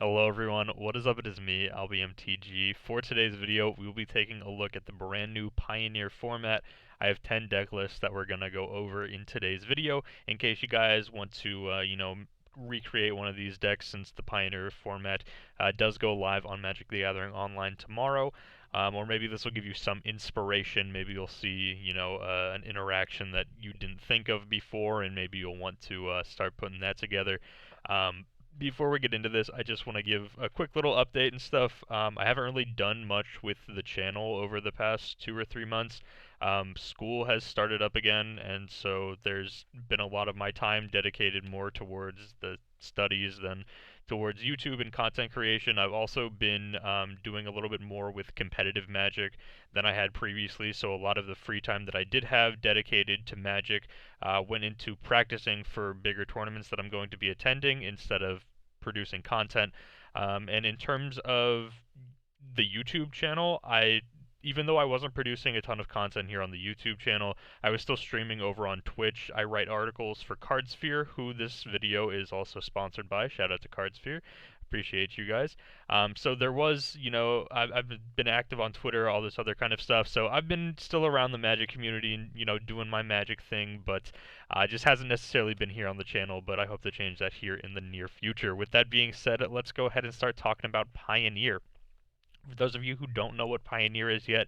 Hello everyone, what is up? It is me, LBMTG. For today's video, we will be taking a look at the brand new Pioneer format. I have 10 deck lists that we're going to go over in today's video in case you guys want to, recreate one of these decks since the Pioneer format does go live on Magic the Gathering Online tomorrow. Or maybe this will give you some inspiration. Maybe you'll see, an interaction that you didn't think of before, and maybe you'll want to start putting that together. Before we get into this, I just want to give a quick little update and stuff. I haven't really done much with the channel over the past 2 or 3 months. School has started up again, and so there's been a lot of my time dedicated more towards the studies than towards YouTube and content creation. I've also been doing a little bit more with competitive Magic than I had previously, so a lot of the free time that I did have dedicated to Magic went into practicing for bigger tournaments that I'm going to be attending instead of producing content. And in terms of the YouTube channel, even though I wasn't producing a ton of content here on the YouTube channel, I was still streaming over on Twitch. I write articles for CardSphere, who this video is also sponsored by. Shout out to CardSphere. Appreciate you guys. So there was, I've been active on Twitter, all this other kind of stuff. So I've been still around the Magic community and, doing my Magic thing, but just hasn't necessarily been here on the channel, but I hope to change that here in the near future. With that being said, let's go ahead and start talking about Pioneer. For those of you who don't know what Pioneer is yet,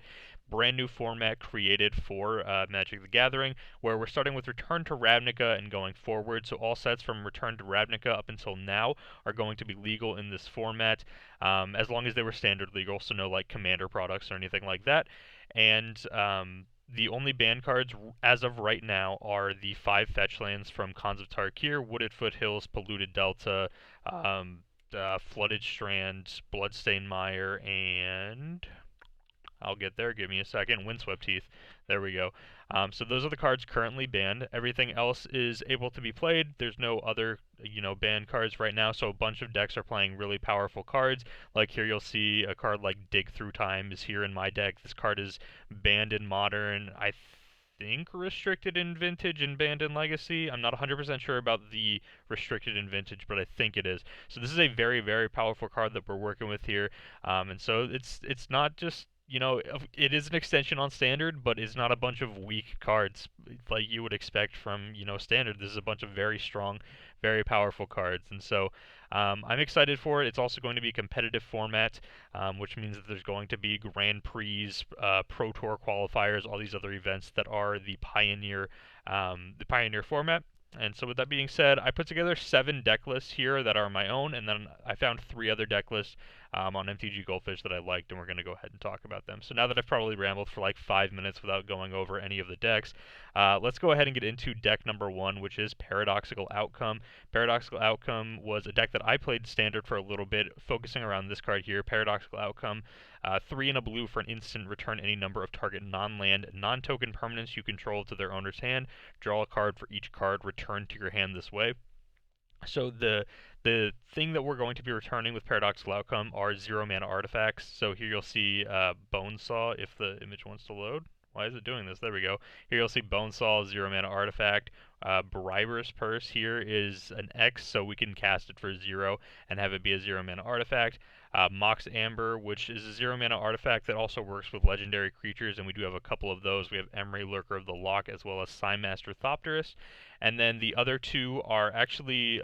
brand new format created for Magic the Gathering, where we're starting with Return to Ravnica and going forward. So all sets from Return to Ravnica up until now are going to be legal in this format, as long as they were standard legal, so no like Commander products or anything like that. And the only banned cards as of right now are the 5 fetch lands from Khans of Tarkir, Wooded Foothills, Polluted Delta, Flooded Strand, Bloodstained Mire, and I'll get there. Give me a second. Windswept Heath. There we go. So those are the cards currently banned. Everything else is able to be played. There's no other, banned cards right now. So a bunch of decks are playing really powerful cards. Like here, you'll see a card like Dig Through Time is here in my deck. This card is banned in Modern. I think restricted in Vintage and banned in Legacy. I'm not 100% sure about the restricted in Vintage, but I think it is. So this is a very, very powerful card that we're working with here. And so it's not just, it is an extension on Standard, but it's not a bunch of weak cards like you would expect from, Standard. This is a bunch of very strong, very powerful cards. And so I'm excited for it. It's also going to be a competitive format, which means that there's going to be Grand Prix, Pro Tour qualifiers, all these other events that are the Pioneer format. And so with that being said, I put together 7 deck lists here that are my own, and then I found 3 other deck lists on MTG Goldfish that I liked, and we're going to go ahead and talk about them. So now that I've probably rambled for like 5 minutes without going over any of the decks, let's go ahead and get into deck number 1, which is Paradoxical Outcome. Paradoxical Outcome was a deck that I played Standard for a little bit, focusing around this card here, Paradoxical Outcome. 3 and a blue for an instant, return any number of target non-land, non-token permanents you control to their owner's hand. Draw a card for each card returned to your hand this way. So the thing that we're going to be returning with Paradoxical Outcome are 0 mana artifacts. So here you'll see Bonesaw if the image wants to load. Why is it doing this? There we go. Here you'll see Bonesaw, 0 mana artifact. Briber's Purse here is an X, so we can cast it for 0 and have it be a 0 mana artifact. Mox Amber, which is a 0 mana artifact that also works with legendary creatures, and we do have a couple of those. We have Emry, Lurker of the Loch, as well as Psymaster Thopterus. And then the other 2 are actually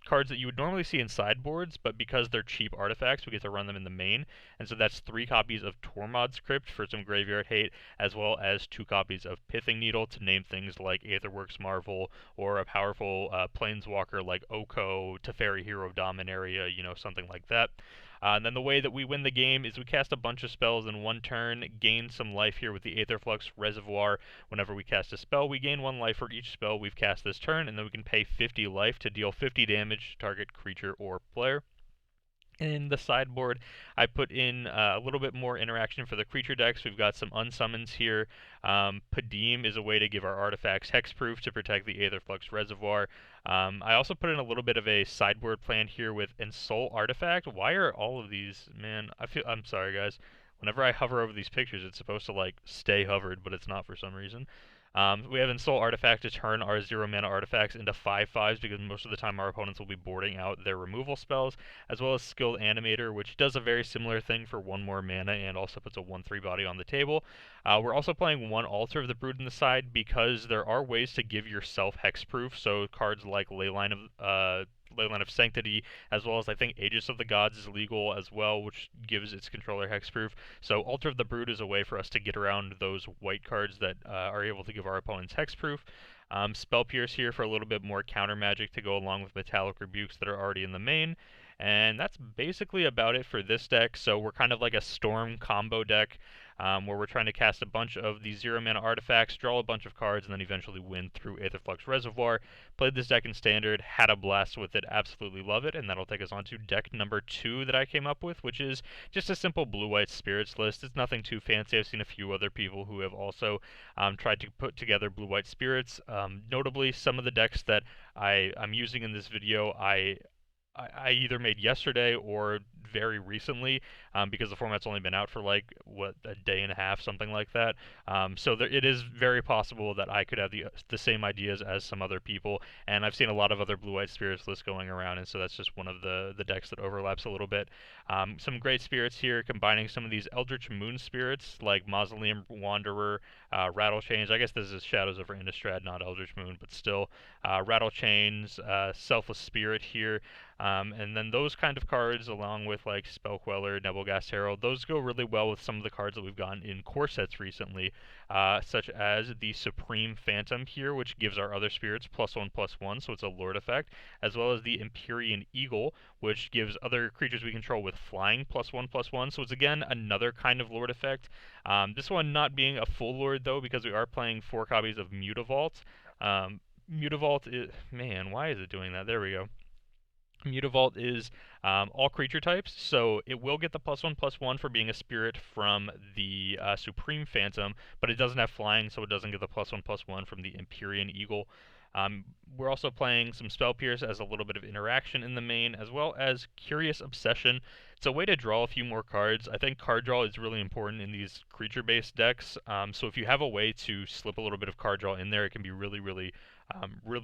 cards that you would normally see in sideboards, but because they're cheap artifacts, we get to run them in the main. And so that's 3 copies of Tormod's Crypt for some graveyard hate, as well as 2 copies of Pithing Needle to name things like Aetherworks Marvel, or a powerful planeswalker like Oko, Teferi Hero of Dominaria, something like that. And then the way that we win the game is we cast a bunch of spells in one turn, gain some life here with the Aetherflux Reservoir. Whenever we cast a spell, we gain 1 life for each spell we've cast this turn, and then we can pay 50 life to deal 50 damage to target creature or player. In the sideboard, I put in a little bit more interaction for the creature decks. We've got some unsummons here. Padim is a way to give our artifacts hexproof to protect the Aetherflux Reservoir. I also put in a little bit of a sideboard plan here with Ensoul Artifact. Why are all of these, man, I'm sorry guys. Whenever I hover over these pictures, it's supposed to like stay hovered, but it's not for some reason. We have Install Artifact to turn our 0-mana artifacts into 5/5s because most of the time our opponents will be boarding out their removal spells, as well as Skilled Animator, which does a very similar thing for 1 more mana and also puts a 1/3 body on the table. We're also playing 1 Altar of the Brood in the side because there are ways to give yourself hexproof, so cards like Leyline of Sanctity, as well as I think Aegis of the Gods is legal as well, which gives its controller hexproof. So Altar of the Brood is a way for us to get around those white cards that are able to give our opponents hexproof. Spell Pierce here for a little bit more counter magic to go along with Metallic Rebukes that are already in the main. And that's basically about it for this deck. So we're kind of like a Storm combo deck, where we're trying to cast a bunch of these 0-mana artifacts, draw a bunch of cards, and then eventually win through Aetherflux Reservoir. Played this deck in Standard, had a blast with it, absolutely love it, and that'll take us on to deck number 2 that I came up with, which is just a simple blue-white spirits list. It's nothing too fancy. I've seen a few other people who have also tried to put together blue-white spirits. Notably, some of the decks that I'm using in this video, I either made yesterday or very recently, because the format's only been out for like a day and a half, something like that. So it is very possible that I could have the same ideas as some other people, and I've seen a lot of other blue-white spirits lists going around, and so that's just one of the decks that overlaps a little bit. Some great spirits here, combining some of these Eldritch Moon spirits like Mausoleum Wanderer, Rattle Chains. I guess this is Shadows over Innistrad, not Eldritch Moon, but still, Rattle Chains, Selfless Spirit here. And then those kind of cards, along with like Spellqueller, Nebelgast Herald, those go really well with some of the cards that we've gotten in core sets recently, such as the Supreme Phantom here, which gives our other spirits +1/+1, so it's a Lord effect, as well as the Empyrean Eagle, which gives other creatures we control with flying +1/+1, so it's again another kind of Lord effect. This one not being a full Lord though, because we are playing 4 copies of Mutavault. Mutavault is, man, why is it doing that? There we go. Mutavault is all creature types, so it will get the +1/+1 for being a spirit from the Supreme Phantom, but it doesn't have flying, so it doesn't get the +1/+1 from the Empyrean Eagle. We're also playing some Spell Pierce as a little bit of interaction in the main, as well as Curious Obsession. It's a way to draw a few more cards. I think card draw is really important in these creature-based decks, so if you have a way to slip a little bit of card draw in there, it can be really, really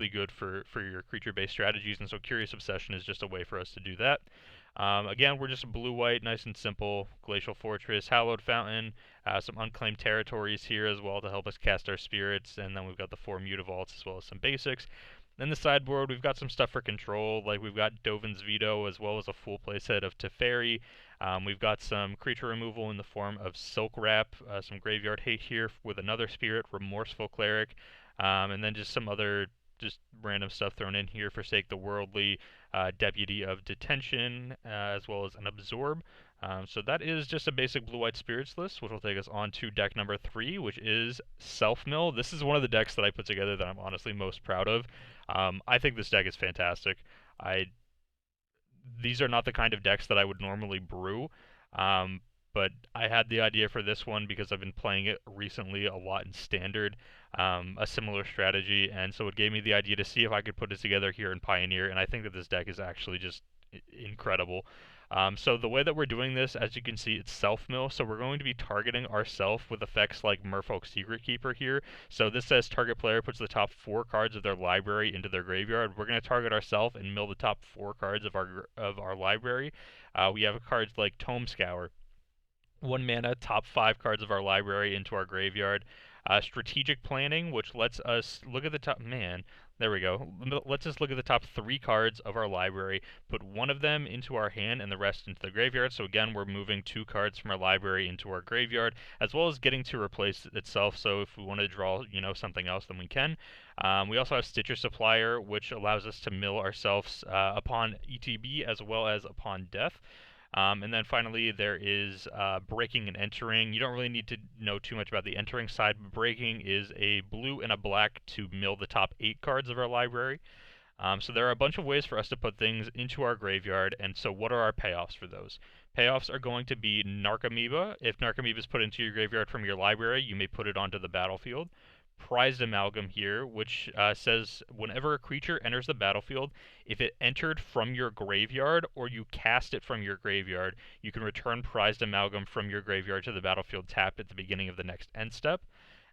good for your creature-based strategies, and so Curious Obsession is just a way for us to do that. Again, we're just blue-white, nice and simple. Glacial Fortress, Hallowed Fountain, some Unclaimed Territories here as well to help us cast our spirits, and then we've got the 4 Mutavaults as well as some basics. In the sideboard, we've got some stuff for control, like we've got Dovin's Veto as well as a full playset of Teferi. We've got some creature removal in the form of Silk Wrap, some Graveyard Hate here with another spirit, Remorseful Cleric, and then just some other just random stuff thrown in here. Forsake the Worldly, Deputy of Detention, as well as an Absorb. So that is just a basic blue-white spirits list, which will take us on to deck number 3, which is Self-Mill. This is one of the decks that I put together that I'm honestly most proud of. I think this deck is fantastic. These are not the kind of decks that I would normally brew, but I had the idea for this one because I've been playing it recently a lot in Standard, a similar strategy, and so it gave me the idea to see if I could put it together here in Pioneer, and I think that this deck is actually just incredible. So the way that we're doing this, as you can see, it's self-mill, so we're going to be targeting ourself with effects like Merfolk Secret Keeper here. So this says target player puts the top 4 cards of their library into their graveyard. We're going to target ourselves and mill the top 4 cards of our library. We have cards like Tome Scour, 1 mana, top 5 cards of our library into our graveyard. Strategic Planning, which lets us look at the top, man, there we go. Let's us look at the top 3 cards of our library, put 1 of them into our hand and the rest into the graveyard. So again, we're moving 2 cards from our library into our graveyard, as well as getting to replace itself. So if we want to draw, something else, then we can. We also have Stitcher Supplier, which allows us to mill ourselves upon ETB as well as upon death. And then finally, there is breaking and entering. You don't really need to know too much about the entering side, but breaking is a blue and a black to mill the top 8 cards of our library. So there are a bunch of ways for us to put things into our graveyard, and so what are our payoffs for those? Payoffs are going to be Narcomoeba. If Narcomoeba is put into your graveyard from your library, you may put it onto the battlefield. Prized Amalgam here, which says whenever a creature enters the battlefield, if it entered from your graveyard or you cast it from your graveyard, you can return Prized Amalgam from your graveyard to the battlefield tapped at the beginning of the next end step.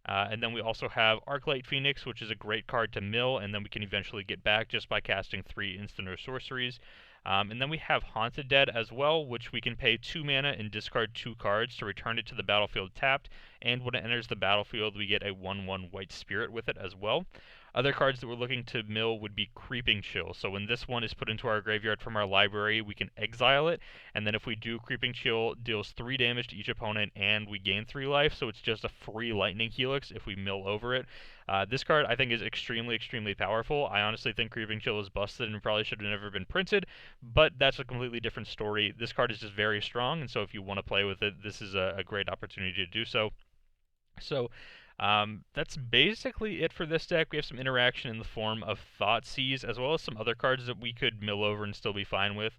And then we also have Arclight Phoenix, which is a great card to mill, and then we can eventually get back just by casting 3 instant or sorceries. And then we have Haunted Dead as well, which we can pay 2 mana and discard 2 cards to return it to the battlefield tapped, and when it enters the battlefield, we get a 1/1 White Spirit with it as well. Other cards that we're looking to mill would be Creeping Chill. So when this one is put into our graveyard from our library, we can exile it, and then if we do, Creeping Chill deals 3 damage to each opponent, and we gain 3 life, so it's just a free Lightning Helix if we mill over it. This card, I think, is extremely, extremely powerful. I honestly think Creeping Chill is busted and probably should have never been printed, but that's a completely different story. This card is just very strong, and so if you want to play with it, this is a great opportunity to do so. So that's basically it for this deck. We have some interaction in the form of Thoughtseize, as well as some other cards that we could mill over and still be fine with.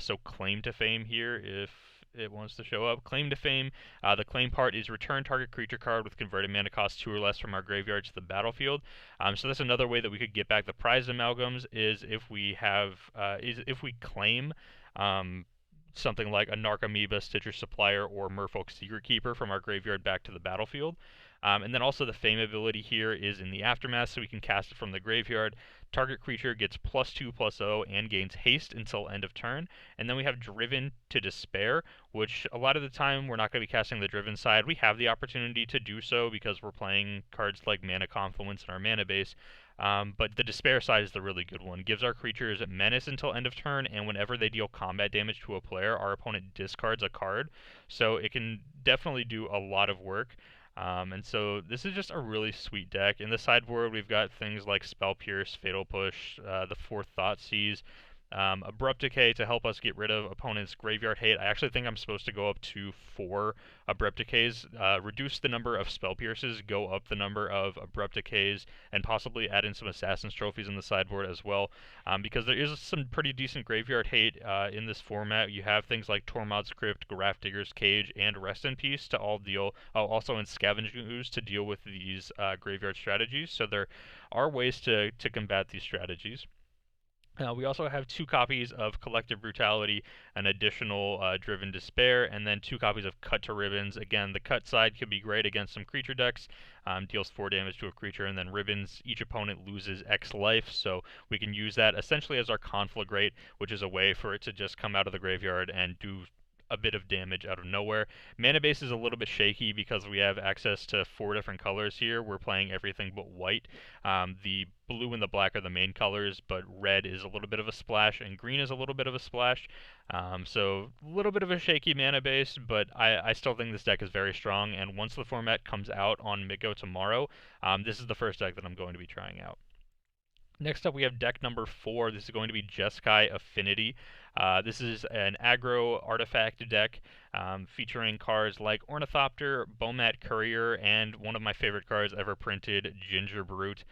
So Claim to Fame here, if it wants to show up. Claim to Fame, the claim part is return target creature card with converted mana cost 2 or less from our graveyard to the battlefield. So that's another way that we could get back the prize amalgams, is if we claim something like a Narcomoeba, Stitcher Supplier, or Merfolk Secret Keeper from our graveyard back to the battlefield. And then also the Fame ability here is in the Aftermath, so we can cast it from the graveyard. Target creature gets +2/+0 and gains haste until end of turn. And then we have Driven to Despair, which a lot of the time we're not going to be casting the Driven side. We have the opportunity to do so because we're playing cards like Mana Confluence in our mana base. But the Despair side is the really good one. Gives our creatures Menace until end of turn, and whenever they deal combat damage to a player, our opponent discards a card. So it can definitely do a lot of work. And so this is just a really sweet deck. In the sideboard, we've got things like Spell Pierce, Fatal Push, the 4th Thoughtseize, Abrupt Decay to help us get rid of opponent's graveyard hate. I actually think I'm supposed to go up to 4 Abrupt Decays, reduce the number of Spell Pierces, go up the number of Abrupt Decays, and possibly add in some Assassin's Trophies in the sideboard as well, because there is some pretty decent graveyard hate in this format. You have things like Tormod's Crypt, Graph Digger's Cage, and Rest in Peace to all deal, also in Scavenging Ooze to deal with these graveyard strategies, so there are ways to combat these strategies. We also have 2 copies of Collective Brutality, an additional Driven Despair, and then 2 copies of Cut to Ribbons. Again, the cut side could be great against some creature decks, deals 4 damage to a creature, and then Ribbons, each opponent loses X life, so we can use that essentially as our Conflagrate, which is a way for it to just come out of the graveyard and do a bit of damage out of nowhere. Mana base is a little bit shaky because we have access to 4 different colors here. We're playing everything but white. The blue and the black are the main colors, but red is a little bit of a splash, and green is a little bit of a splash. So a little bit of a shaky mana base, but I still think this deck is very strong, and once the format comes out on MIGO tomorrow, this is the first deck that I'm going to be trying out. Next up, we have deck number 4. This is going to be Jeskai Affinity. This is an aggro artifact deck featuring cards like Ornithopter, Bomat Courier, and one of my favorite cards ever printed, Ginger Brute.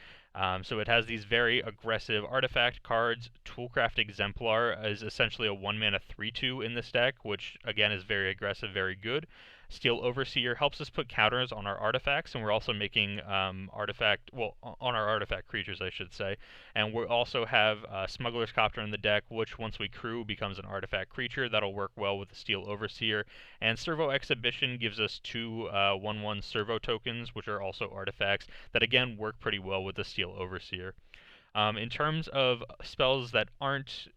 So it has these very aggressive artifact cards. Toolcraft Exemplar is essentially a 1-mana 3/2 in this deck, which again is very aggressive, very good. Steel Overseer helps us put counters on our artifacts, and we're also making on our artifact creatures, I should say. And we also have Smuggler's Copter in the deck, which once we crew becomes an artifact creature. That'll work well with the Steel Overseer. And Servo Exhibition gives us 2 1/1 Servo tokens, which are also artifacts that again work pretty well with the Steel Overseer. In terms of spells that aren't,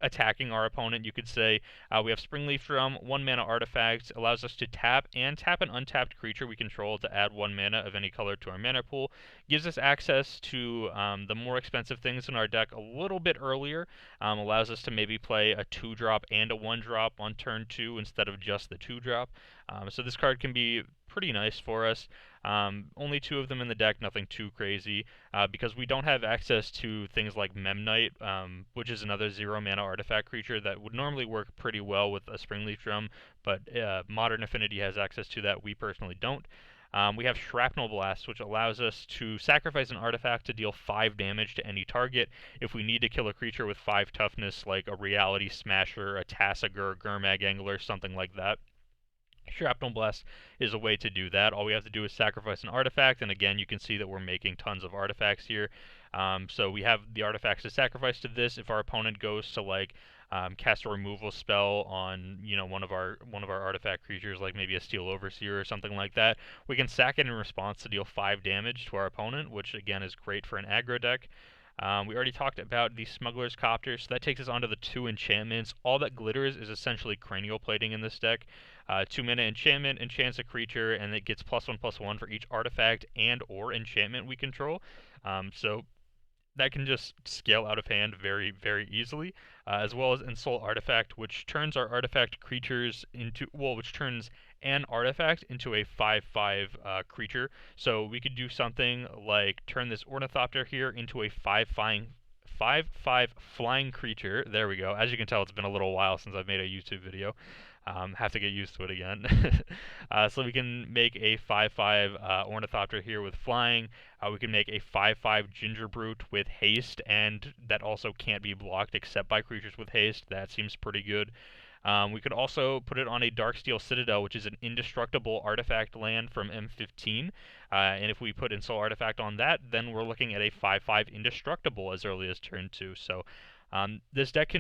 attacking our opponent, you could say we have Springleaf Drum, 1-mana artifact, allows us to tap and tap an untapped creature we control to add 1 mana of any color to our mana pool. Gives us access to the more expensive things in our deck a little bit earlier. Allows us to maybe play a 2-drop and a 1-drop on turn 2 instead of just the 2-drop. So this card can be pretty nice for us. Only 2 of them in the deck, nothing too crazy, because we don't have access to things like Memnite, which is another 0-mana artifact creature that would normally work pretty well with a Springleaf Drum, but Modern Affinity has access to that. We personally don't. We have Shrapnel Blast, which allows us to sacrifice an artifact to deal 5 damage to any target. If we need to kill a creature with 5 toughness, like a Reality Smasher, a Tassiger, Gurmag Angler, something like that, Shrapnel Blast is a way to do that. All we have to do is sacrifice an artifact, and again, you can see that we're making tons of artifacts here. So we have the artifacts to sacrifice to this. If our opponent goes to like cast a removal spell on, you know, one of our artifact creatures, like maybe a Steel Overseer or something like that, we can sack it in response to deal 5 damage to our opponent, which again is great for an aggro deck. We already talked about the Smuggler's Copter, so that takes us onto the 2 enchantments. All that glitters is essentially cranial plating in this deck. 2 mana enchantment, enchants a creature, and it gets +1/+1 for each artifact and or enchantment we control. So that can just scale out of hand very, very easily, as well as Insult Artifact, which turns our artifact creatures into, well, which turns an artifact into a 5/5 creature. So we could do something like turn this Ornithopter here into a 5/5 flying creature. There we go. As you can tell, it's been a little while since I've made a YouTube video. Have to get used to it again. So we can make a 5/5 Ornithopter here with flying. We can make a 5/5 Ginger Brute with haste, and that also can't be blocked except by creatures with haste. That seems pretty good. We could also put it on a Darksteel Citadel, which is an indestructible artifact land from M15. And if we put Insult Artifact on that, then we're looking at a 5/5 indestructible as early as turn 2. So this deck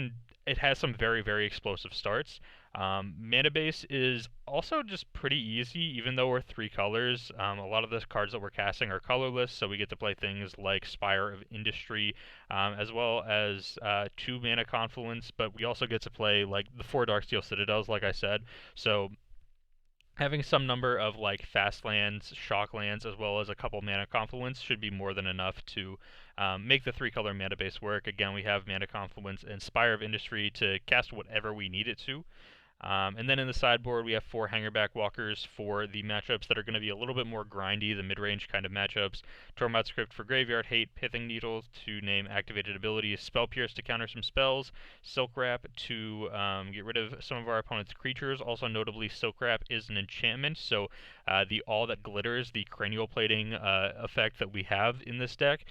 it has some very, very explosive starts. Mana base is also just pretty easy, even though we're 3 colors. A lot of the cards that we're casting are colorless, so we get to play things like Spire of Industry, as well as 2 Mana Confluence, but we also get to play like the 4 Darksteel Citadels, like I said. So having some number of like fast lands, shock lands, as well as a couple Mana Confluence should be more than enough to make the 3-color mana base work. Again, we have Mana Confluence and Spire of Industry to cast whatever we need it to. And then in the sideboard, we have 4 Hangerback Walkers for the matchups that are going to be a little bit more grindy, the mid-range kind of matchups. Tormod's Crypt for Graveyard Hate, Pithing Needle to name activated abilities, Spell Pierce to counter some spells, Silk Wrap to get rid of some of our opponent's creatures. Also notably, Silk Wrap is an enchantment, so the All That Glitters, the cranial plating effect that we have in this deck,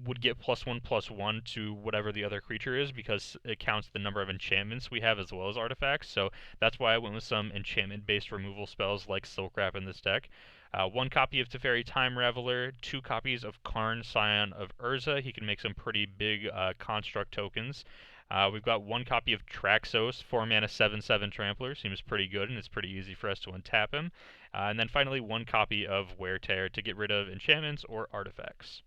would get +1/+1 to whatever the other creature is, because it counts the number of enchantments we have as well as artifacts. So that's why I went with some enchantment-based removal spells like Silk Wrap in this deck. 1 copy of Teferi Time Raveler, 2 copies of Karn, Scion of Urza. He can make some pretty big construct tokens. We've got 1 copy of Traxos, 4 mana 7/7 Trampler. Seems pretty good, and it's pretty easy for us to untap him. And then finally 1 copy of Wear Tear to get rid of enchantments or artifacts.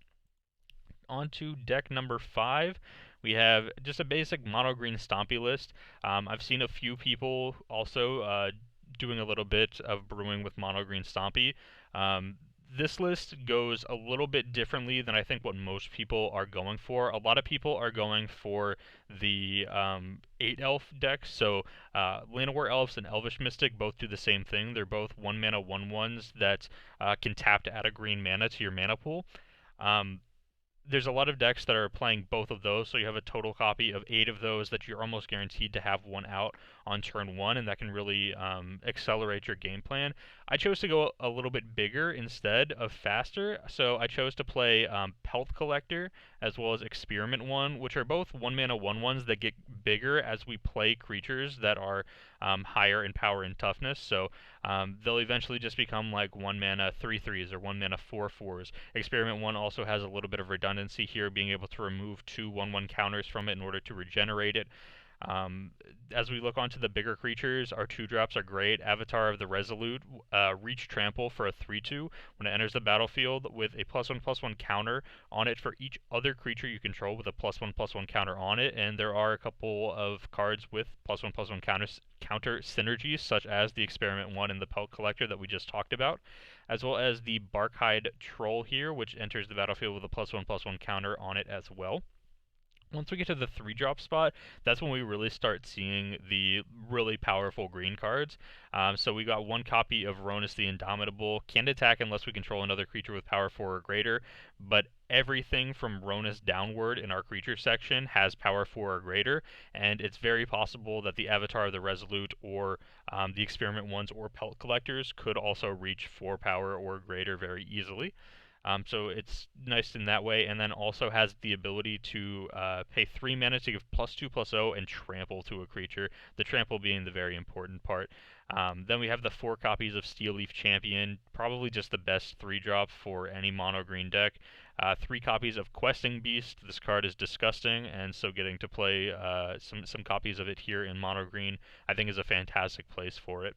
On to deck number 5. We have just a basic mono-green Stompy list. I've seen a few people also doing a little bit of brewing with mono-green Stompy. This list goes a little bit differently than I think what most people are going for. A lot of people are going for the 8-elf deck, so Llanowar Elves and Elvish Mystic both do the same thing. They're both 1 mana 1/1s that can tap to add a green mana to your mana pool. There's a lot of decks that are playing both of those, so you have a total copy of 8 of those that you're almost guaranteed to have one out on turn 1, and that can really accelerate your game plan. I chose to go a little bit bigger instead of faster, so I chose to play Pelt Collector as well as Experiment 1, which are both 1 mana 1/1s that get bigger as we play creatures that are higher in power and toughness. So they'll eventually just become like 1 mana 3/3s or 1 mana 4/4s. Experiment 1 also has a little bit of redundancy here, being able to remove 2 1/1 counters from it in order to regenerate it. As we look onto the bigger creatures, our 2-drops are great. Avatar of the Resolute, Reach Trample for a 3/2 when it enters the battlefield with a +1/+1 counter on it for each other creature you control with a +1/+1 counter on it. And there are a couple of cards with +1/+1 counter synergies, such as the Experiment 1 and the Pelt Collector that we just talked about, as well as the Barkhide Troll here, which enters the battlefield with a +1/+1 counter on it as well. Once we get to the 3-drop spot, that's when we really start seeing the really powerful green cards. So we got 1 copy of Ronus the Indomitable. Can't attack unless we control another creature with power 4 or greater, but everything from Ronus downward in our creature section has power 4 or greater, and it's very possible that the Avatar of the Resolute or the Experiment 1s or Pelt Collectors could also reach 4 power or greater very easily. So it's nice in that way, and then also has the ability to pay 3 mana to give +2/+0 and trample to a creature, the trample being the very important part. Then we have the 4 copies of Steel Leaf Champion, probably just the best 3-drop for any mono green deck. 3 copies of Questing Beast. This card is disgusting, and so getting to play some copies of it here in mono green, I think, is a fantastic place for it.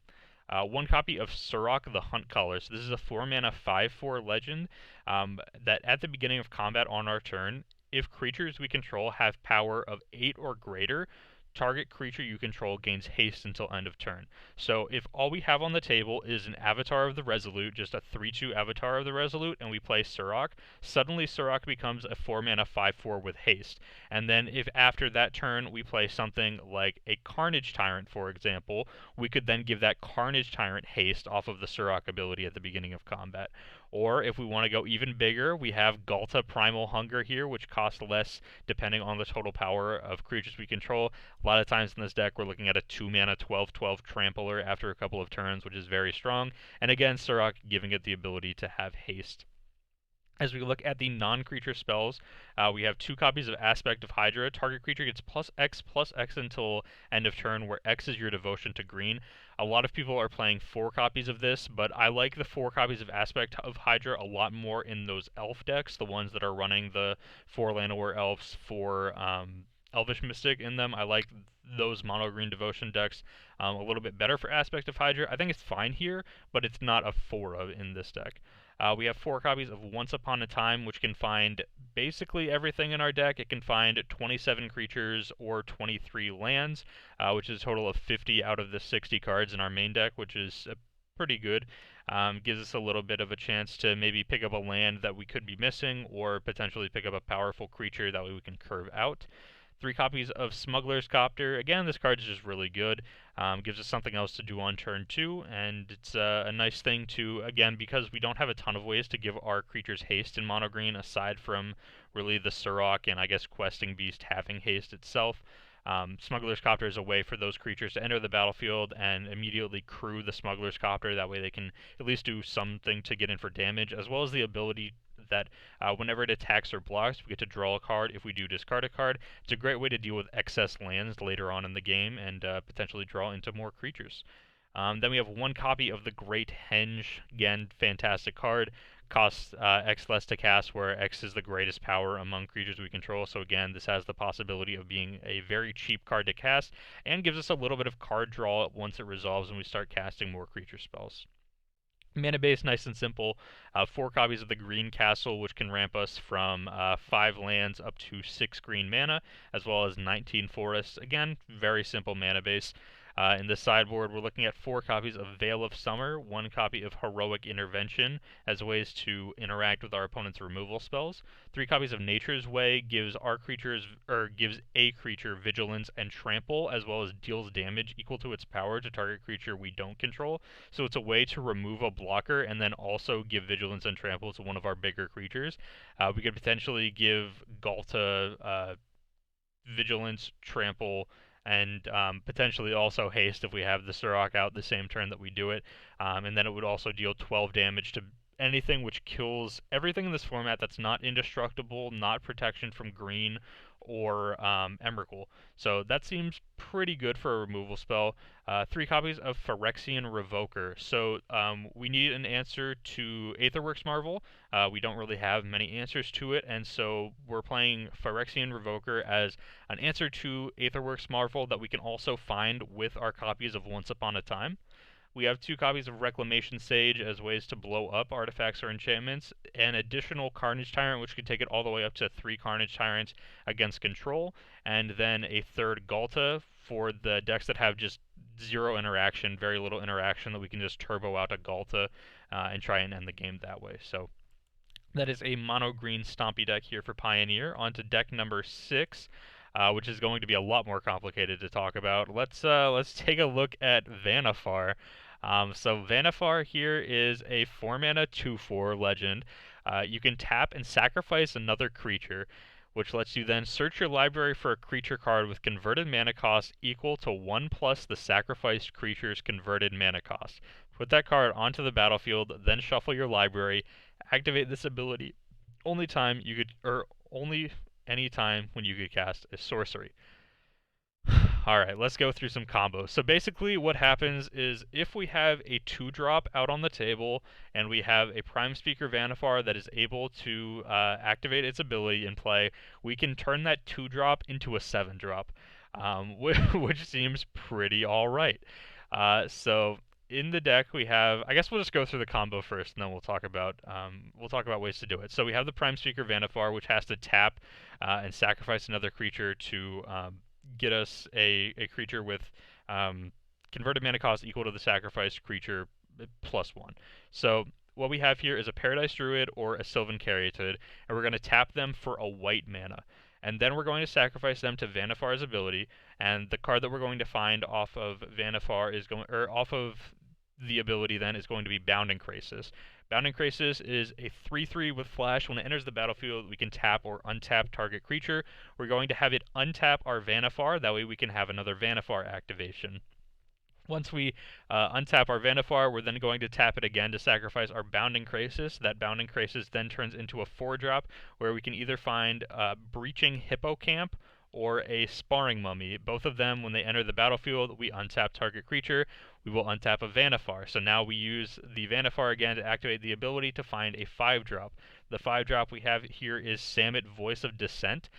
1 copy of Surrak the Hunt Caller. So this is a 4 mana 5/4 legend that at the beginning of combat on our turn, if creatures we control have power of 8 or greater, target creature you control gains haste until end of turn. So if all we have on the table is an Avatar of the Resolute, just a 3/2 Avatar of the Resolute, and we play Surrak, suddenly Surrak becomes a 4 mana 5/4 with haste. And then if after that turn we play something like a Carnage Tyrant, for example, we could then give that Carnage Tyrant haste off of the Surrak ability at the beginning of combat. Or if we want to go even bigger, we have Ghalta Primal Hunger here, which costs less depending on the total power of creatures we control. A lot of times in this deck, we're looking at a 2 mana 12/12 Trampler after a couple of turns, which is very strong. And again, Surrak giving it the ability to have haste. As we look at the non-creature spells, we have 2 copies of Aspect of Hydra. Target creature gets +X until end of turn, where X is your devotion to green. A lot of people are playing 4 copies of this, but I like the 4 copies of Aspect of Hydra a lot more in those elf decks, the ones that are running the 4 Llanowar elves for Elvish Mystic in them. I like those mono green devotion decks a little bit better for Aspect of Hydra. I think it's fine here, but it's not a 4 of in this deck. We have 4 copies of Once Upon a Time, which can find basically everything in our deck. It can find 27 creatures or 23 lands, which is a total of 50 out of the 60 cards in our main deck, which is pretty good. Gives us a little bit of a chance to maybe pick up a land that we could be missing, or potentially pick up a powerful creature that way we can curve out. 3 copies of Smuggler's Copter. Again, this card is just really good. Gives us something else to do on turn 2, and it's a nice thing to, again, because we don't have a ton of ways to give our creatures haste in mono green, aside from really the Surrak and I guess Questing Beast having haste itself. Smuggler's Copter is a way for those creatures to enter the battlefield and immediately crew the Smuggler's Copter. That way they can at least do something to get in for damage, as well as the ability that whenever it attacks or blocks, we get to draw a card if we do discard a card. It's a great way to deal with excess lands later on in the game and potentially draw into more creatures. Then we have 1 copy of the Great Henge. Again, fantastic card. Costs X less to cast, where X is the greatest power among creatures we control. So again, this has the possibility of being a very cheap card to cast, and gives us a little bit of card draw once it resolves and we start casting more creature spells. Mana base, nice and simple. 4 copies of the Green Castle, which can ramp us from 5 lands up to 6 green mana, as well as 19 forests. Again, very simple mana base. In the sideboard, we're looking at 4 copies of Veil of Summer, 1 copy of Heroic Intervention as ways to interact with our opponent's removal spells. 3 copies of Nature's Way gives gives a creature vigilance and trample, as well as deals damage equal to its power to target creature we don't control. So it's a way to remove a blocker and then also give vigilance and trample to one of our bigger creatures. We could potentially give Ghalta vigilance, trample, and potentially also haste if we have the Surrak out the same turn that we do it. And then it would also deal 12 damage to anything which kills everything in this format that's not indestructible, not protection from green, or Emrakul. So that seems pretty good for a removal spell. 3 copies of Phyrexian Revoker. So we need an answer to Aetherworks Marvel. We don't really have many answers to it, and so we're playing Phyrexian Revoker as an answer to Aetherworks Marvel that we can also find with our copies of Once Upon a Time. We have 2 copies of Reclamation Sage as ways to blow up artifacts or enchantments, an additional Carnage Tyrant, which can take it all the way up to 3 Carnage Tyrants against control, and then a 3rd Ghalta for the decks that have just 0 interaction, very little interaction, that we can just turbo out a Ghalta and try and end the game that way. So that is a mono-green Stompy deck here for Pioneer. On to deck number 6. Which is going to be a lot more complicated to talk about. Let's take a look at Vanafar. So Vanafar here is a 4 mana 2/4 legend. You can tap and sacrifice another creature, which lets you then search your library for a creature card with converted mana cost equal to 1+ the sacrificed creature's converted mana cost. Put that card onto the battlefield, then shuffle your library. Activate this ability only any time when you could cast a sorcery. Alright, let's go through some combos. So basically what happens is if we have a 2-drop out on the table and we have a Prime Speaker Vanafar that is able to activate its ability in play, we can turn that 2-drop into a 7-drop, which seems pretty alright. So in the deck we have, I guess we'll just go through the combo first and then we'll talk about ways to do it. So we have the Prime Speaker Vanafar, which has to tap and sacrifice another creature to get us a creature with converted mana cost equal to the sacrificed creature +1. So what we have here is a Paradise Druid or a Sylvan Caryatid, and we're going to tap them for a white mana. And then we're going to sacrifice them to Vanafar's ability, and the card that we're going to find off of Vanafar is going, or off of the ability then, is going to be Bounding Krasis. Bounding Krasis is a 3/3 with flash. When it enters the battlefield, we can tap or untap target creature. We're going to have it untap our Vanafar, that way we can have another Vanafar activation. Once we untap our Vanafar, we're then going to tap it again to sacrifice our Bounding Krasis. That Bounding Krasis then turns into a 4-drop, where we can either find Breaching Hippocamp or a Sparring Mummy. Both of them, when they enter the battlefield, we untap target creature. We will untap a Vanafar. So now we use the Vanafar again to activate the ability to find a 5-drop. The 5-drop we have here is Samut, Voice of Dissent.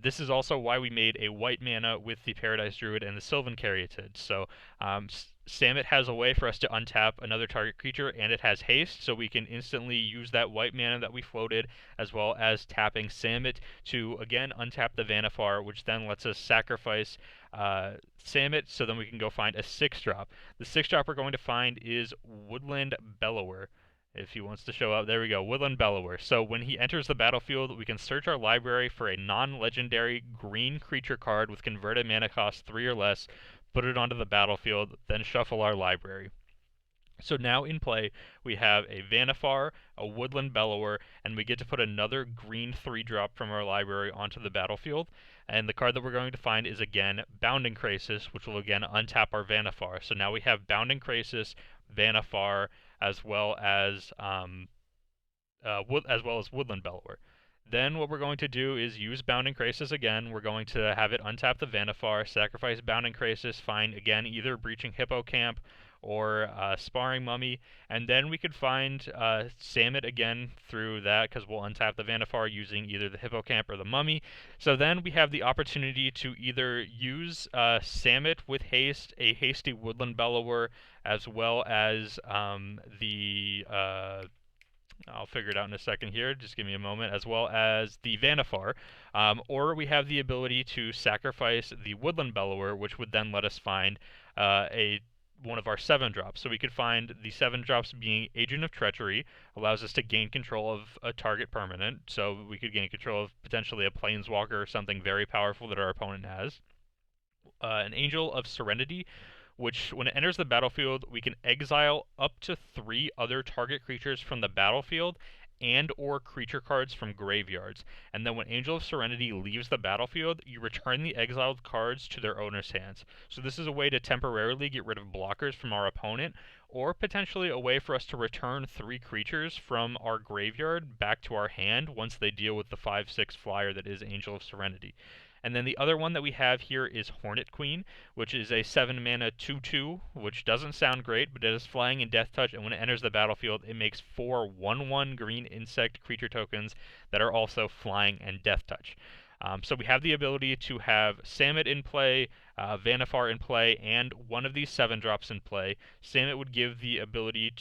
This is also why we made a white mana with the Paradise Druid and the Sylvan Caryatid. So Samut has a way for us to untap another target creature, and it has haste, so we can instantly use that white mana that we floated, as well as tapping Samut to, again, untap the Vanafar, which then lets us sacrifice Samut, so then we can go find a 6-drop. The 6-drop we're going to find is Woodland Bellower. If he wants to show up, there we go, Woodland Bellower. So when he enters the battlefield, we can search our library for a non-legendary green creature card with converted mana cost 3 or less, put it onto the battlefield, then shuffle our library. So now in play, we have a Vanafar, a Woodland Bellower, and we get to put another green 3-drop from our library onto the battlefield. And the card that we're going to find is, again, Bounding Krasis, which will again untap our Vanafar. So now we have Bounding Krasis, Vanafar, as well as Woodland Bellower. Then what we're going to do is use Bounding Krasis again. We're going to have it untap the Vanafar, sacrifice Bounding Krasis, find again either Breaching Hippocamp or Sparring Mummy, and then we could find Samut again through that, because we'll untap the Vanafar using either the Hippocamp or the Mummy. So then we have the opportunity to either use Samut with haste, a hasty Woodland Bellower, as well as I'll figure it out in a second here, just give me a moment, as well as the Vanafar, or we have the ability to sacrifice the Woodland Bellower, which would then let us find one of our 7-drops. So we could find the 7-drops being Agent of Treachery, allows us to gain control of a target permanent, so we could gain control of potentially a Planeswalker or something very powerful that our opponent has. An Angel of Serenity, which when it enters the battlefield, we can exile up to 3 other target creatures from the battlefield and or creature cards from graveyards. And then when Angel of Serenity leaves the battlefield, you return the exiled cards to their owner's hands. So this is a way to temporarily get rid of blockers from our opponent, or potentially a way for us to return 3 creatures from our graveyard back to our hand once they deal with the 5/6 flyer that is Angel of Serenity. And then the other one that we have here is Hornet Queen, which is a 7-mana 2/2, which doesn't sound great, but it is flying and death touch, and when it enters the battlefield, it makes 4 1/1 green insect creature tokens that are also flying and death touch. So we have the ability to have Samut in play, Vanafar in play, and one of these 7-drops in play. Samut would give the ability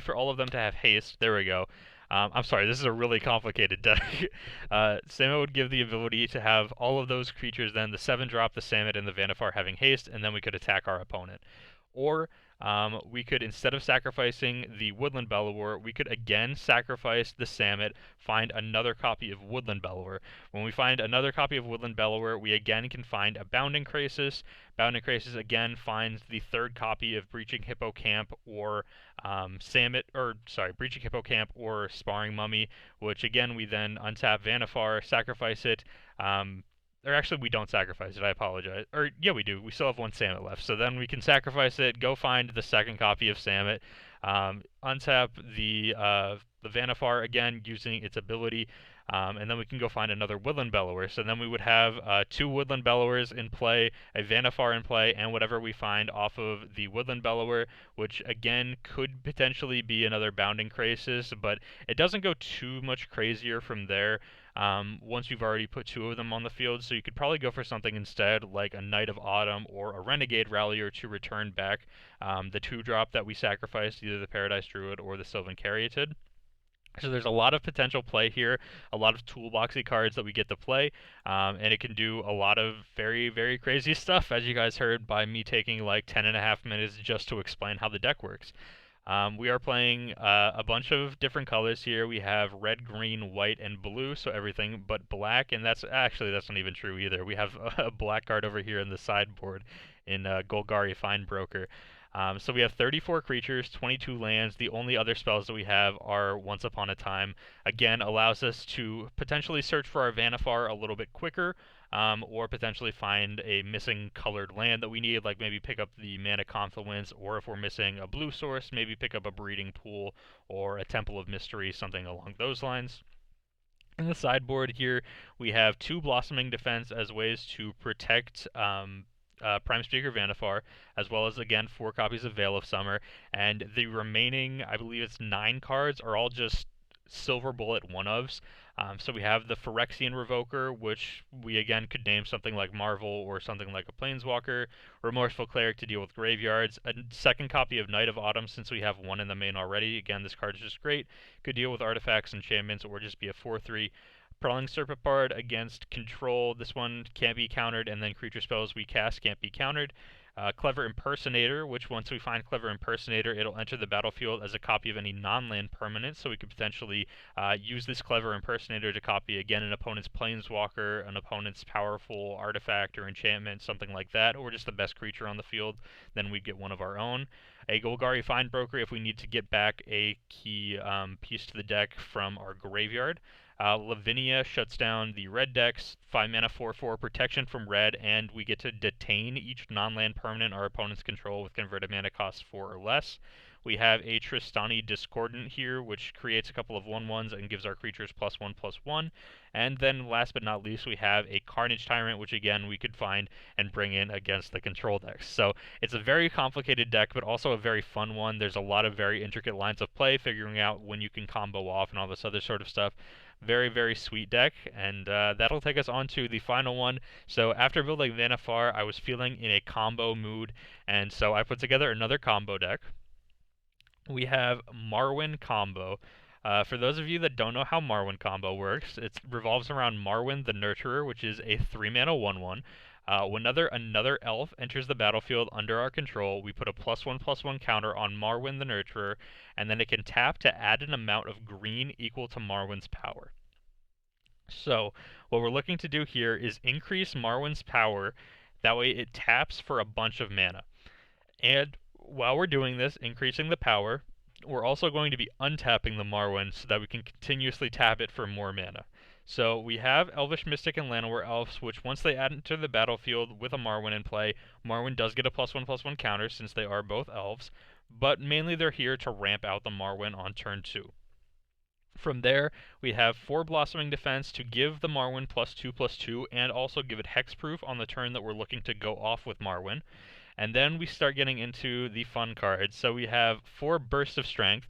for all of them to have haste. There we go. I'm sorry, this is a really complicated deck. Samut would give the ability to have all of those creatures, then the 7-drop, the Samut, and the Vanafar having haste, and then we could attack our opponent. Or we could, instead of sacrificing the Woodland Bellower, we could again sacrifice the Samut, find another copy of Woodland Bellower. When we find another copy of Woodland Bellower, we again can find a Bounding Krasis. Bounding Krasis again finds the 3rd copy of Breaching Hippocamp or Breaching Hippocamp or Sparring Mummy, which again we then untap Vanafar, sacrifice it, or actually we don't sacrifice it, I apologize. Or, yeah, we do. We still have one Samet left. So then we can sacrifice it, go find the second copy of Samet, untap the Vanafar again using its ability, and then we can go find another Woodland Bellower. So then we would have 2 Woodland Bellowers in play, a Vanafar in play, and whatever we find off of the Woodland Bellower, which again could potentially be another Bounding Krasis, but it doesn't go too much crazier from there once you've already put 2 of them on the field. So you could probably go for something instead like a Knight of Autumn or a Renegade Rallier to return back the 2-drop that we sacrificed, either the Paradise Druid or the Sylvan Caryatid. So there's a lot of potential play here, a lot of toolboxy cards that we get to play, and it can do a lot of very, very crazy stuff, as you guys heard by me taking like 10.5 minutes just to explain how the deck works. We are playing a bunch of different colors here. We have red, green, white, and blue, so everything but black, and that's not even true either. We have a black card over here in the sideboard in Golgari Finebroker. So we have 34 creatures, 22 lands. The only other spells that we have are Once Upon a Time. Again, allows us to potentially search for our Vanafar a little bit quicker, or potentially find a missing colored land that we need, like maybe pick up the Mana Confluence, or if we're missing a blue source, maybe pick up a Breeding Pool or a Temple of Mystery, something along those lines. In the sideboard here, we have 2 Blossoming Defense as ways to protect Prime Speaker Vanafar, as well as, again, 4 copies of Veil of Summer, and the remaining, I believe it's 9 cards, are all just Silver Bullet 1-ofs. So we have the Phyrexian Revoker, which we, again, could name something like Marvel or something like a Planeswalker. Remorseful Cleric to deal with graveyards. A second copy of Knight of Autumn, since we have 1 in the main already. Again, this card is just great. Could deal with artifacts, enchantments, or just be a 4/3. Prowling Serpentard against control. This one can't be countered, and then creature spells we cast can't be countered. Clever Impersonator, which once we find Clever Impersonator, it'll enter the battlefield as a copy of any non-land permanent, so we could potentially use this Clever Impersonator to copy, again, an opponent's Planeswalker, an opponent's powerful artifact or enchantment, something like that, or just the best creature on the field. Then we'd get one of our own. A Golgari Finebroker if we need to get back a key piece to the deck from our graveyard. Lavinia shuts down the red decks, 5 mana 4/4 protection from red, and we get to detain each non-land permanent our opponents control with converted mana cost 4 or less. We have a Tristani Discordant here, which creates a couple of 1/1s and gives our creatures +1/+1. And then last but not least, we have a Carnage Tyrant, which again we could find and bring in against the control decks. So it's a very complicated deck, but also a very fun one. There's a lot of very intricate lines of play, figuring out when you can combo off and all this other sort of stuff. Very, very sweet deck, and that'll take us on to the final one. So after building Vanafar, I was feeling in a combo mood, and so I put together another combo deck. We have Marwin Combo. For those of you that don't know how Marwin Combo works, it revolves around Marwin the Nurturer, which is a 3-mana 1/1. Whenever another elf enters the battlefield under our control, we put a +1/+1 counter on Marwin the Nurturer, and then it can tap to add an amount of green equal to Marwin's power. So, what we're looking to do here is increase Marwin's power, that way it taps for a bunch of mana. And while we're doing this, increasing the power, we're also going to be untapping the Marwin so that we can continuously tap it for more mana. So we have Elvish Mystic and Llanowar Elves, which once they enter the battlefield with a Marwin in play, Marwin does get a +1/+1 counter since they are both elves, but mainly they're here to ramp out the Marwin on turn 2. From there, we have 4 Blossoming Defense to give the Marwin +2/+2 and also give it hexproof on the turn that we're looking to go off with Marwin. And then we start getting into the fun cards. So we have 4 Bursts of Strength.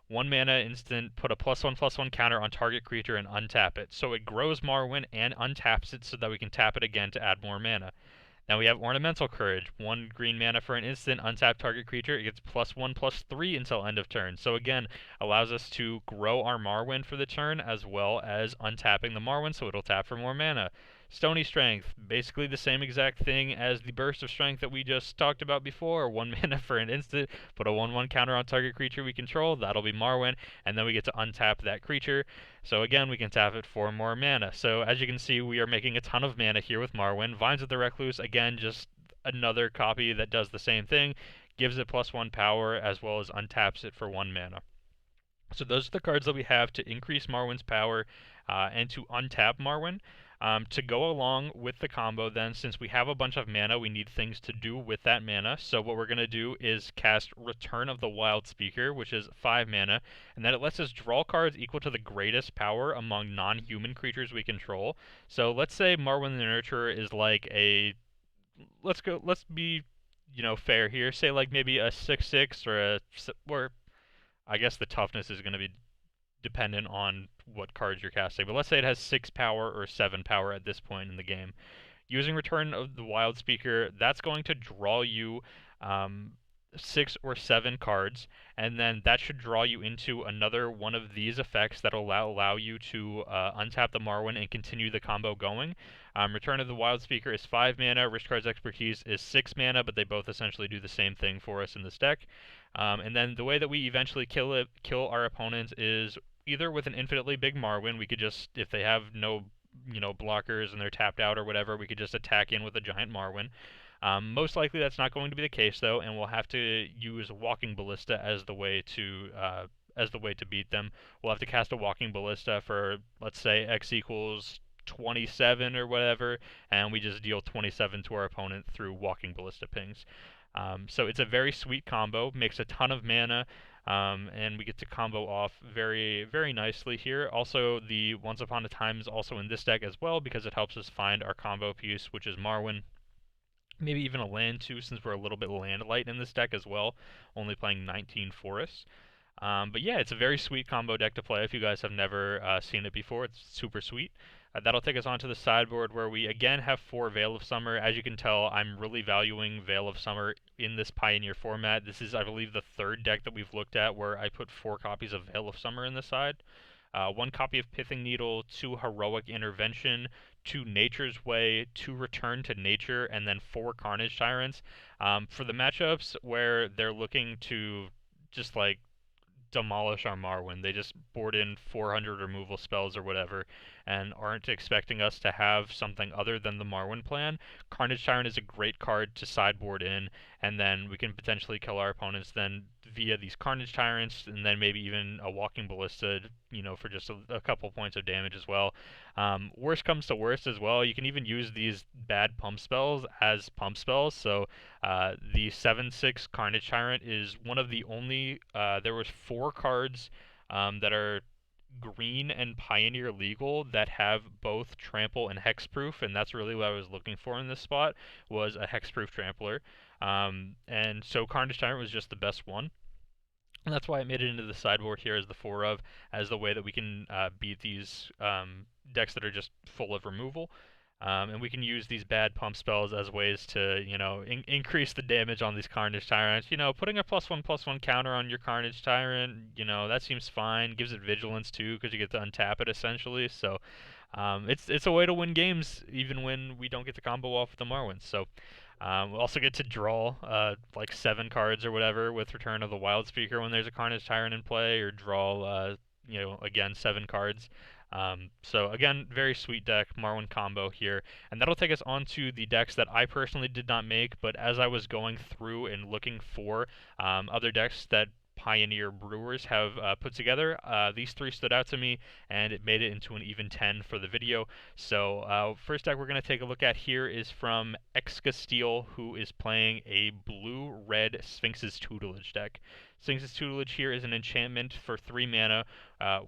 1 mana instant, put a +1/+1 counter on target creature and untap it. So it grows Marwin and untaps it so that we can tap it again to add more mana. Now we have Ornamental Courage. 1 green mana for an instant, untap target creature. It gets +1/+3 until end of turn. So again, allows us to grow our Marwin for the turn as well as untapping the Marwin so it'll tap for more mana. Stony Strength, basically the same exact thing as the Burst of Strength that we just talked about before. 1 mana for an instant, put a 1/1 counter on target creature we control, that'll be Marwin, and then we get to untap that creature. So again, we can tap it for more mana. So as you can see, we are making a ton of mana here with Marwin. Vines of the Recluse, again, just another copy that does the same thing, gives it +1 power as well as untaps it for 1 mana. So those are the cards that we have to increase Marwin's power and to untap Marwin. To go along with the combo then, since we have a bunch of mana, we need things to do with that mana. So what we're going to do is cast Return of the Wild Speaker, which is 5 mana, and then it lets us draw cards equal to the greatest power among non-human creatures we control. So let's say Marwin the Nurturer is like a, let's be, fair here. Say like maybe a 6/6 or I guess the toughness is going to be dependent on what cards you're casting. But let's say it has 6 power or 7 power at this point in the game. Using Return of the Wild Speaker, that's going to draw you 6 or 7 cards, and then that should draw you into another one of these effects that will allow you to untap the Marwin and continue the combo going. Return of the Wild Speaker is 5 mana, Rich Card's Expertise is 6 mana, but they both essentially do the same thing for us in this deck. And then the way that we eventually kill our opponents is either with an infinitely big Marwin. We could just, if they have no blockers and they're tapped out or whatever, we could just attack in with a giant Marwin. Most likely that's not going to be the case though, and we'll have to use Walking Ballista as the way to beat them. We'll have to cast a Walking Ballista for, let's say, X equals 27 or whatever, and we just deal 27 to our opponent through Walking Ballista pings. So it's a very sweet combo, makes a ton of mana, and we get to combo off very, very nicely here. Also, the Once Upon a Time is also in this deck as well because it helps us find our combo piece, which is Marwin. Maybe even a land too, since we're a little bit land light in this deck as well, only playing 19 forests. But yeah, it's a very sweet combo deck to play. If you guys have never seen it before, it's super sweet. That'll take us onto the sideboard where we again have 4 Veil of Summer. As you can tell, I'm really valuing Veil of Summer in this Pioneer format. This is, I believe, the 3rd deck that we've looked at where I put 4 copies of Veil of Summer in the side. 1 copy of Pithing Needle, 2 Heroic Intervention, 2 Nature's Way, 2 Return to Nature, and then 4 Carnage Tyrants. For the matchups where they're looking to just like demolish our Marwin. They just board in 400 removal spells or whatever and aren't expecting us to have something other than the Marwin plan. Carnage Tyrant is a great card to sideboard in, and then we can potentially kill our opponents then via these Carnage Tyrants, and then maybe even a Walking Ballista, for just a couple points of damage as well. Worst comes to worst as well, you can even use these bad pump spells as pump spells. So the 7/6 Carnage Tyrant is one of the only, there was 4 cards that are green and Pioneer legal that have both trample and hexproof, and that's really what I was looking for in this spot, was a hexproof trampler. And so Carnage Tyrant was just the best one. And that's why I made it into the sideboard here as the 4 of, as the way that we can beat these decks that are just full of removal. And we can use these bad pump spells as ways to, increase the damage on these Carnage Tyrants. Putting a +1/+1 counter on your Carnage Tyrant, that seems fine. Gives it vigilance too, because you get to untap it essentially. So it's a way to win games, even when we don't get the combo off with the Marwin. So we'll also get to draw like 7 cards or whatever with Return of the Wild Speaker when there's a Carnage Tyrant in play, or draw, again, 7 cards. So again, very sweet deck, Marwin Combo here, and that'll take us on to the decks that I personally did not make, but as I was going through and looking for other decks that Pioneer Brewers have put together, these 3 stood out to me, and it made it into an even 10 for the video. So first deck we're going to take a look at here is from Xcasteel, who is playing a blue-red Sphinx's Tutelage deck. Sphinx's Tutelage here is an enchantment for 3 mana.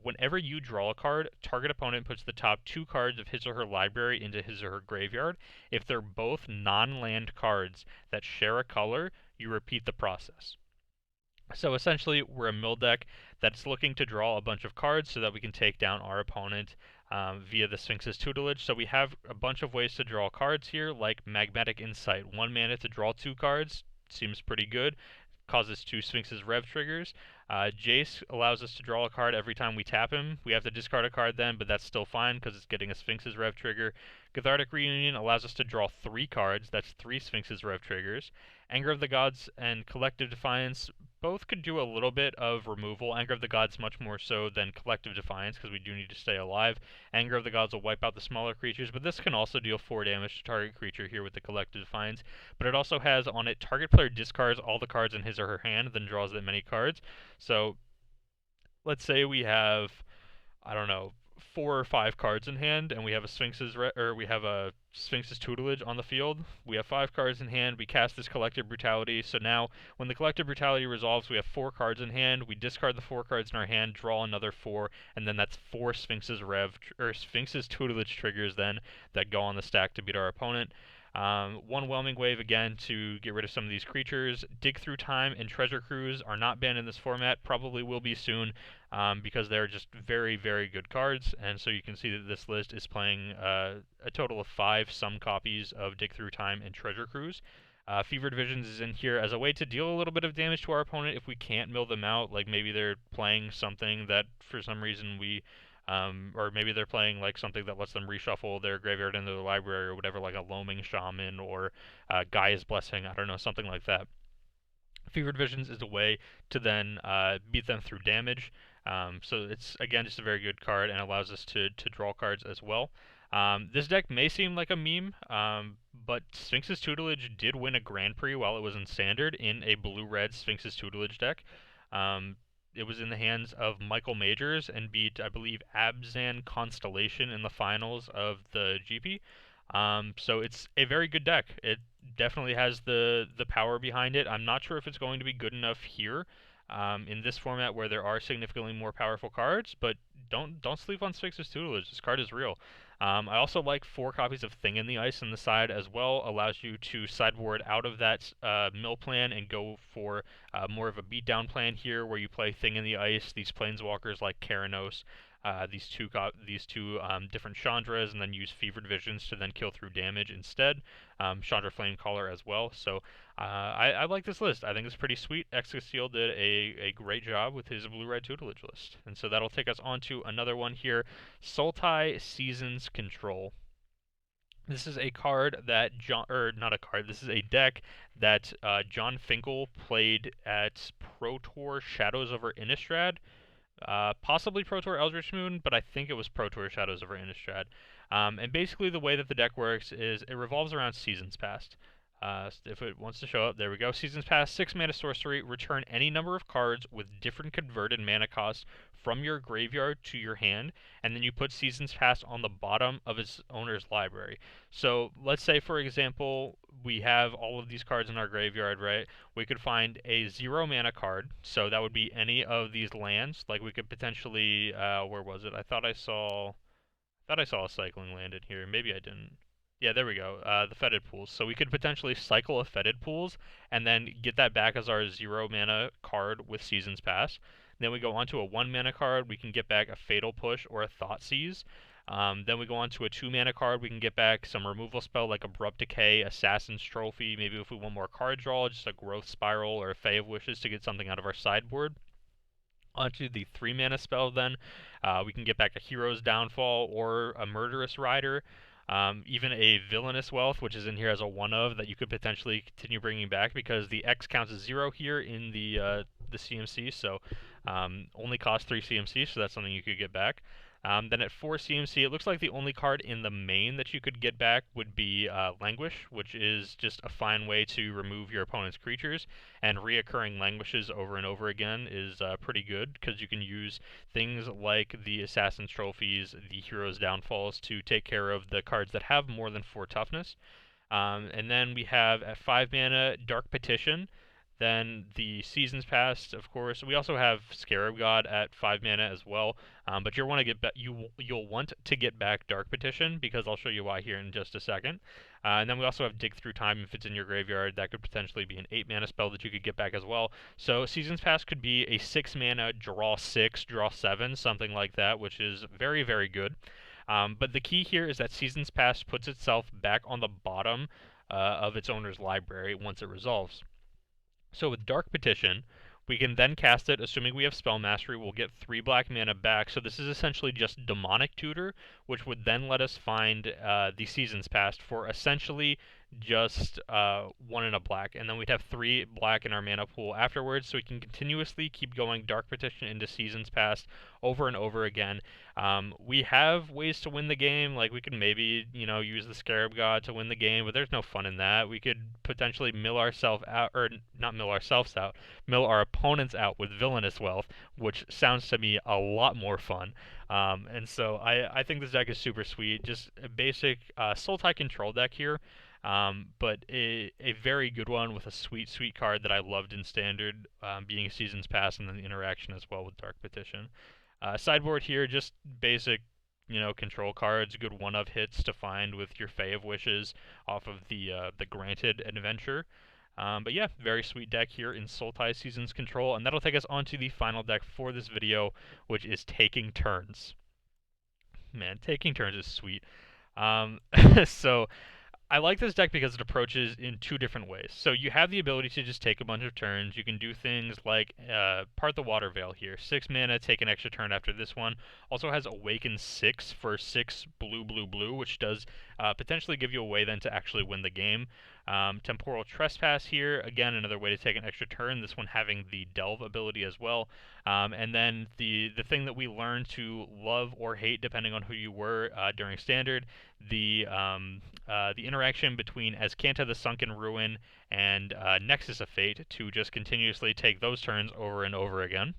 Whenever you draw a card, target opponent puts the top 2 cards of his or her library into his or her graveyard. If they're both non-land cards that share a color, you repeat the process. So essentially, we're a mill deck that's looking to draw a bunch of cards so that we can take down our opponent via the Sphinx's Tutelage. So we have a bunch of ways to draw cards here, like Magmatic Insight. 1 mana to draw 2 cards, seems pretty good. Causes 2 Sphinx's Rev triggers. Jace allows us to draw a card every time we tap him. We have to discard a card then, but that's still fine because it's getting a Sphinx's Rev trigger. Cathartic Reunion allows us to draw 3 cards. That's 3 Sphinx's Rev triggers. Anger of the Gods and Collective Defiance both could do a little bit of removal. Anger of the Gods much more so than Collective Defiance because we do need to stay alive. Anger of the Gods will wipe out the smaller creatures, but this can also deal 4 damage to target creature here with the Collective Defiance. But it also has on it, target player discards all the cards in his or her hand, then draws that many cards. So let's say we have, I don't know, 4 or 5 cards in hand, and we have a Sphinx's tutelage on the field. We have 5 cards in hand. We cast this Collective Brutality. So now, when the Collective Brutality resolves, we have 4 cards in hand. We discard the 4 cards in our hand, draw another 4, and then that's 4 Sphinx's tutelage triggers then that go on the stack to beat our opponent. One Whelming Wave again to get rid of some of these creatures. Dig Through Time and Treasure Cruise are not banned in this format, probably will be soon, because they're just very, very good cards. And so you can see that this list is playing a total of 5 sum copies of Dig Through Time and Treasure Cruise. Fevered Visions is in here as a way to deal a little bit of damage to our opponent if we can't mill them out, like maybe they're playing something that for some reason or maybe they're playing like something that lets them reshuffle their graveyard into their library or whatever, like a Loaming Shaman or Gaia's Blessing, I don't know, something like that. Fevered Visions is a way to then beat them through damage. So it's, again, just a very good card and allows us to draw cards as well. This deck may seem like a meme, but Sphinx's Tutelage did win a Grand Prix while it was in Standard in a blue-red Sphinx's Tutelage deck. It was in the hands of Michael Majors and beat, I believe, Abzan Constellation in the finals of the GP. So it's a very good deck. It definitely has the power behind it. I'm not sure if it's going to be good enough here in this format where there are significantly more powerful cards, but don't sleep on Sphinx's Tutelage. This card is real. I also like 4 copies of Thing in the Ice on the side as well. Allows you to sideboard out of that mill plan and go for more of a beatdown plan here, where you play Thing in the Ice, these planeswalkers like Keranos, these two different Chandras, and then use Fevered Visions to then kill through damage instead. Chandra Flamecaller as well. So I like this list. I think it's pretty sweet. Exoseal did a great job with his blue-red tutelage list. And so that'll take us on to another one here, Sulty Seasons Control. This is a card that this is a deck that John Finkel played at Pro Tour Shadows over Innistrad. Possibly Pro Tour Eldritch Moon, but I think it was Pro Tour Shadows over Innistrad. And basically the way that the deck works is it revolves around Seasons Past. If it wants to show up, there we go. Seasons Past, 6 mana sorcery, return any number of cards with different converted mana costs from your graveyard to your hand, and then you put Seasons Past on the bottom of its owner's library. So let's say, for example, we have all of these cards in our graveyard, right? We could find a 0 mana card, so that would be any of these lands. Like we could potentially, where was it? I thought I saw a cycling land in here. Maybe I didn't. Yeah, there we go. The Fetid Pools. So we could potentially cycle a Fetid Pools and then get that back as our 0 mana card with Seasons Pass. Then we go on to a 1 mana card. We can get back a Fatal Push or a Thoughtseize. Then we go on to a 2 mana card. We can get back some removal spell like Abrupt Decay, Assassin's Trophy. Maybe if we want more card draw, just a Growth Spiral or a Fae of Wishes to get something out of our sideboard. Onto the 3 mana spell then. We can get back a Hero's Downfall or a Murderous Rider. Even a Villainous Wealth, which is in here as a 1-of, that you could potentially continue bringing back because the X counts as 0 here in the CMC, so only costs 3 CMC, so that's something you could get back. Then at 4 CMC, it looks like the only card in the main that you could get back would be Languish, which is just a fine way to remove your opponent's creatures, and reoccurring Languishes over and over again is pretty good, because you can use things like the Assassin's Trophies, the Hero's Downfalls, to take care of the cards that have more than 4 toughness. And then we have at 5 mana, Dark Petition. Then the Seasons Past, of course. We also have Scarab God at 5 mana as well. But you'll want to get back Dark Petition, because I'll show you why here in just a second. And then we also have Dig Through Time if it's in your graveyard. That could potentially be an 8 mana spell that you could get back as well. So Seasons Past could be a 6 mana, draw 6, draw 7, something like that, which is very, very good. But the key here is that Seasons Past puts itself back on the bottom of its owner's library once it resolves. So with Dark Petition, we can then cast it, assuming we have Spell Mastery, we'll get 3 black mana back. So this is essentially just Demonic Tutor, which would then let us find the Seasons Past for essentially just 1 and a black, and then we'd have 3 black in our mana pool afterwards, so we can continuously keep going Dark Petition into Seasons Past over and over again. We have ways to win the game, like we could maybe, use the Scarab God to win the game, but there's no fun in that. We could potentially mill ourselves out, or not mill ourselves out, mill our opponents out with Villainous Wealth, which sounds to me a lot more fun. And so I think this deck is super sweet. Just a basic Sulty control deck here, but a very good one with a sweet, sweet card that I loved in Standard, being Seasons Pass and then the interaction as well with Dark Petition. Sideboard here, just basic, control cards, good one-of hits to find with your Fae of Wishes off of the Granted Adventure. But yeah, very sweet deck here in Sulty Seasons Control, and that'll take us on to the final deck for this video, which is Taking Turns. Man, Taking Turns is sweet. So I like this deck because it approaches in 2 different ways. So you have the ability to just take a bunch of turns. You can do things like Part the Water Veil here. 6 mana, take an extra turn after this one. Also has Awaken 6 for 6 blue, blue, blue, which does potentially give you a way then to actually win the game. Temporal Trespass here, again, another way to take an extra turn, this one having the Delve ability as well. And then the thing that we learned to love or hate, depending on who you were during Standard, the interaction between Azcanta the Sunken Ruin and Nexus of Fate to just continuously take those turns over and over again.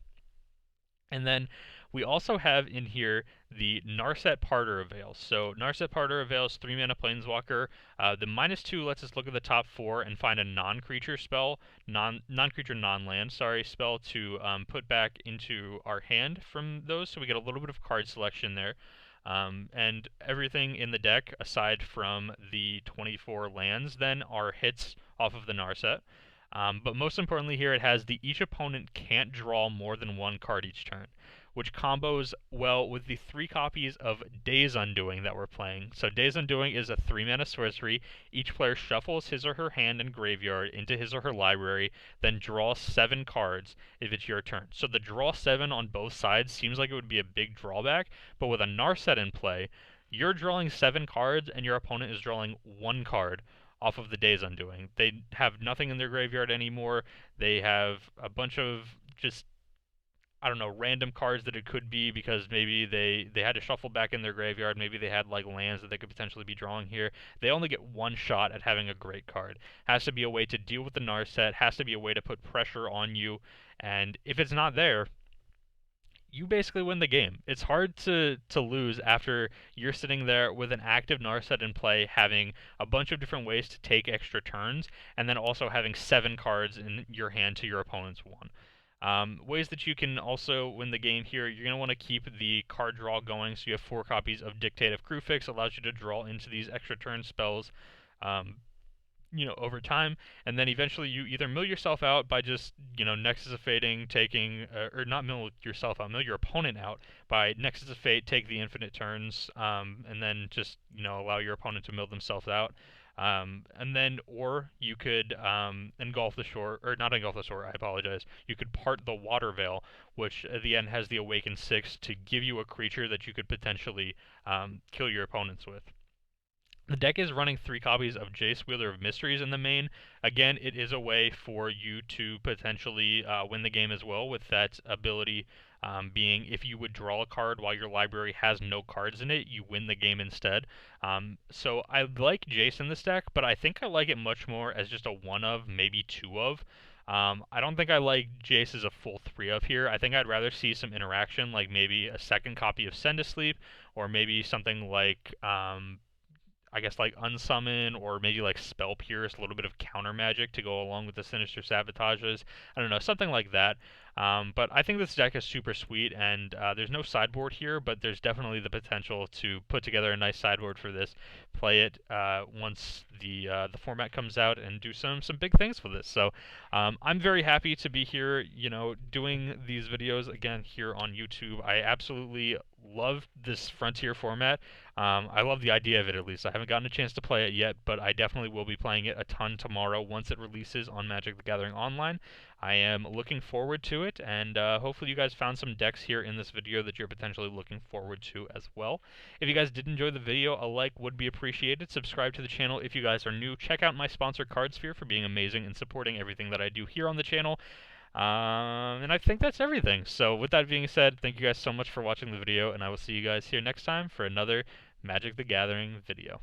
And then we also have in here the Narset Parter of Veils. So Narset Parter of Veils, 3 mana Planeswalker. The -2 lets us look at the top 4 and find a non-creature spell, non-creature non-land, spell to put back into our hand from those. So we get a little bit of card selection there. And everything in the deck, aside from the 24 lands, then are hits off of the Narset. But most importantly here, it has the each opponent can't draw more than 1 card each turn, which combos well with the 3 copies of Days Undoing that we're playing. So Days Undoing is a 3 mana sorcery. Each player shuffles his or her hand and graveyard into his or her library, then draws 7 cards if it's your turn. So the draw 7 on both sides seems like it would be a big drawback, but with a Narset in play, you're drawing 7 cards and your opponent is drawing 1 card off of the Days Undoing. They have nothing in their graveyard anymore. They have a bunch of just, I don't know, random cards that it could be because maybe they had to shuffle back in their graveyard. Maybe they had like lands that they could potentially be drawing here. They only get 1 shot at having a great card. Has to be a way to deal with the Narset, has to be a way to put pressure on you, and if it's not there, you basically win the game. It's hard to lose after you're sitting there with an active Narset in play, having a bunch of different ways to take extra turns, and then also having 7 cards in your hand to your opponent's 1. Ways that you can also win the game here, you're going to want to keep the card draw going, so you have 4 copies of Dictate of Crewfix, allows you to draw into these extra turn spells. Over time, and then eventually you either mill yourself out by just, Nexus of Fating, taking, or not mill yourself out, mill your opponent out by Nexus of Fate, take the infinite turns, and then just, allow your opponent to mill themselves out. And then, or you could engulf the shore, or not engulf the shore, I apologize. You could part the Water Veil, which at the end has the Awaken 6 to give you a creature that you could potentially kill your opponents with. The deck is running 3 copies of Jace, Wheeler of Mysteries in the main. Again, it is a way for you to potentially win the game as well, with that ability being if you would draw a card while your library has no cards in it, you win the game instead. So I like Jace in this deck, but I think I like it much more as just a 1-of, maybe 2-of. I don't think I like Jace as a full 3-of here. I think I'd rather see some interaction, like maybe a second copy of Send to Sleep, or maybe something like I guess like Unsummon, or maybe like Spell Pierce, a little bit of counter magic to go along with the Sinister Sabotages. I don't know, something like that. But I think this deck is super sweet, and there's no sideboard here, but there's definitely the potential to put together a nice sideboard for this, play it once the format comes out, and do some big things with this. So I'm very happy to be here, doing these videos again here on YouTube. I absolutely love this Frontier format. I love the idea of it, at least. I haven't gotten a chance to play it yet, but I definitely will be playing it a ton tomorrow once it releases on Magic the Gathering Online. I am looking forward to it, and hopefully you guys found some decks here in this video that you're potentially looking forward to as well. If you guys did enjoy the video, a like would be appreciated. Subscribe to the channel if you guys are new. Check out my sponsor, CardSphere, for being amazing and supporting everything that I do here on the channel. And I think that's everything. So with that being said, thank you guys so much for watching the video, and I will see you guys here next time for another Magic the Gathering video.